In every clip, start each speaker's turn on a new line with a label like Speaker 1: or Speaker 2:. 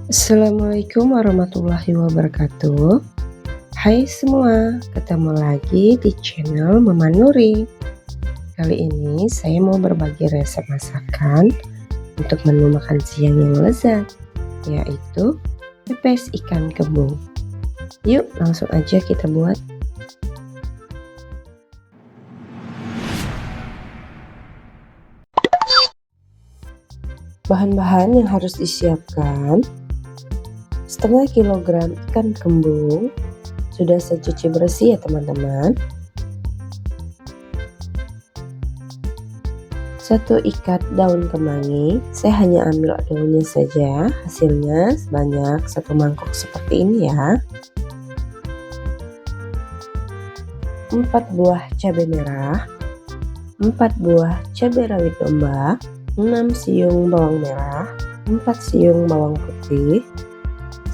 Speaker 1: Assalamualaikum warahmatullahi wabarakatuh. Hai semua, ketemu lagi di channel Mama Nuri. Kali ini saya mau berbagi resep masakan untuk menu makan siang yang lezat, yaitu pepes ikan kembung. Yuk langsung aja kita buat. Bahan-bahan yang harus disiapkan: setengah kilogram ikan kembung, sudah saya cuci bersih ya teman-teman. 1 ikat daun kemangi, saya hanya ambil daunnya saja, hasilnya sebanyak 1 mangkok seperti ini ya. 4 buah cabai merah, 4 buah cabai rawit domba, 6 siung bawang merah, 4 siung bawang putih,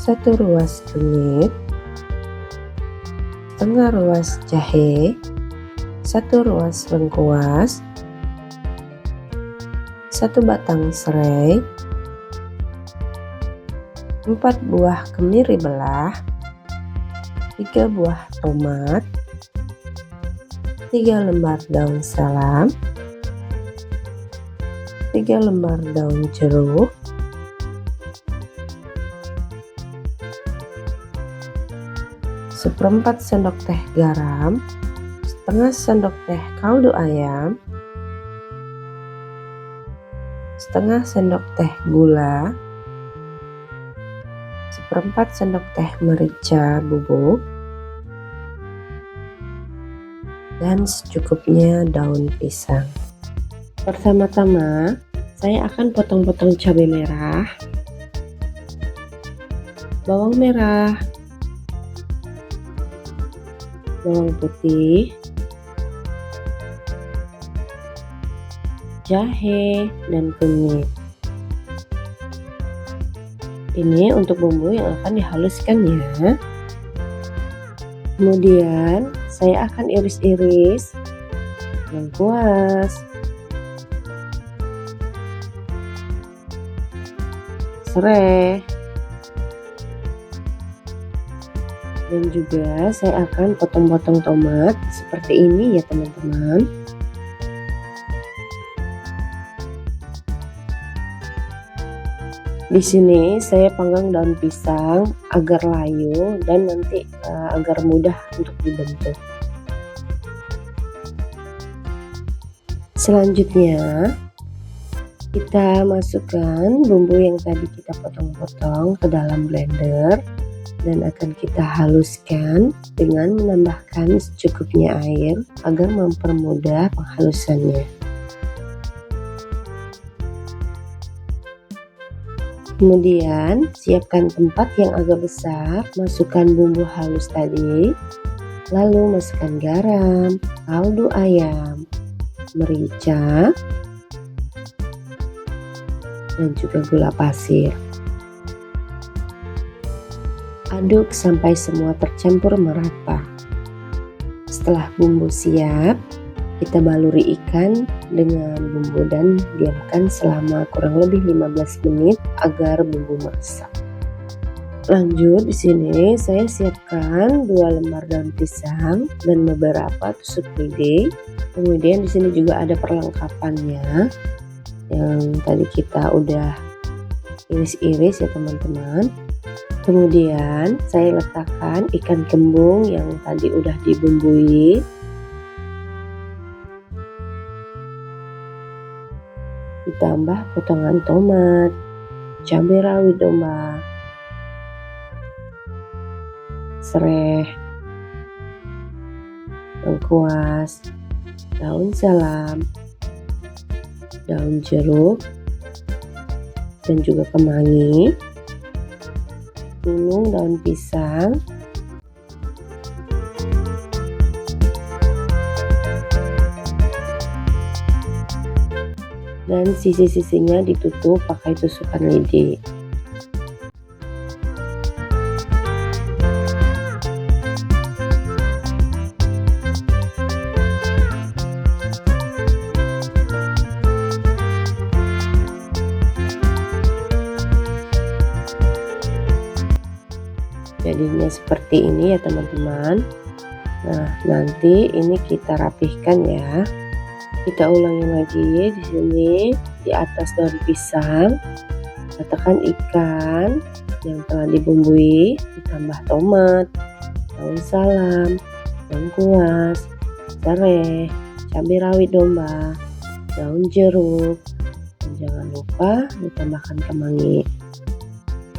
Speaker 1: 1 ruas kunyit, setengah ruas jahe, 1 ruas lengkuas, 1 batang serai, 4 buah kemiri belah, 3 buah tomat, 3 lembar daun salam, 3 lembar daun jeruk, 1/4 sendok teh garam, setengah sendok teh kaldu ayam, setengah sendok teh gula, 1/4 sendok teh merica bubuk, dan secukupnya daun pisang. Pertama-tama saya akan potong-potong cabai merah, bawang merah, bawang putih, jahe, dan kunyit. Ini untuk bumbu yang akan dihaluskan ya. Kemudian saya akan iris-iris lengkuas, serai, dan juga saya akan potong-potong tomat seperti ini ya teman-teman. Di sini saya panggang daun pisang agar layu dan nanti agar mudah untuk dibentuk. Selanjutnya kita masukkan bumbu yang tadi kita potong-potong ke dalam blender dan akan kita haluskan dengan menambahkan secukupnya air agar mempermudah penghalusannya. Kemudian siapkan tempat yang agak besar, masukkan bumbu halus tadi, lalu masukkan garam, kaldu ayam, merica, dan juga gula pasir. Aduk sampai semua tercampur merata. Setelah bumbu siap, kita baluri ikan dengan bumbu dan diamkan selama kurang lebih 15 menit agar bumbu masak. Lanjut, di sini saya siapkan 2 lembar daun pisang dan beberapa tusuk lidi. Kemudian di sini juga ada perlengkapannya yang tadi kita udah iris-iris ya teman-teman. Kemudian saya letakkan ikan kembung yang tadi udah dibumbui, ditambah potongan tomat, cabai rawit domba, serai, lengkuas, daun salam, daun jeruk, dan juga kemangi, gunung daun pisang, dan sisi-sisinya ditutup pakai tusukan lidi. Jadinya seperti ini ya teman-teman. Nah, nanti ini kita rapihkan ya. Kita ulangi lagi di sini, di atas daun pisang letakkan ikan yang telah dibumbui, ditambah tomat, daun salam, lengkuas, serai, cabai rawit domba, daun jeruk, dan jangan lupa ditambahkan kemangi,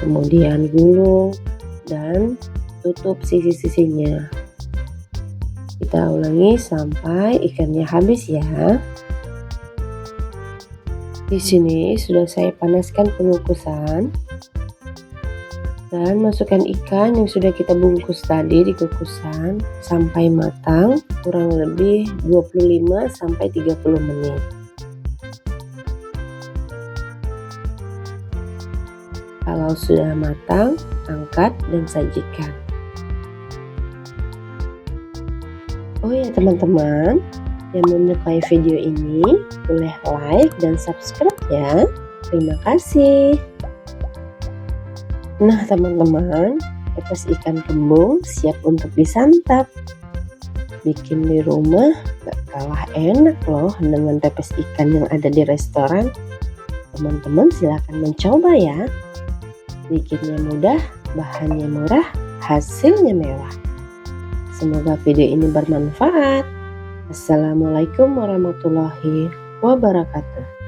Speaker 1: kemudian gulung dan tutup sisi-sisinya. Kita ulangi sampai ikannya habis ya. Di sini sudah saya panaskan pengukusan dan masukkan ikan yang sudah kita bungkus tadi di kukusan sampai matang kurang lebih 25 sampai 30 menit. Kalau sudah matang, angkat dan sajikan. Oh ya teman-teman, yang menyukai video ini boleh like dan subscribe ya. Terima kasih. Nah teman-teman, pepes ikan kembung siap untuk disantap. Bikin di rumah gak kalah enak loh dengan pepes ikan yang ada di restoran. Teman-teman silahkan mencoba ya. Bikinnya mudah, bahannya murah, hasilnya mewah. Semoga video ini bermanfaat. Assalamualaikum warahmatullahi wabarakatuh.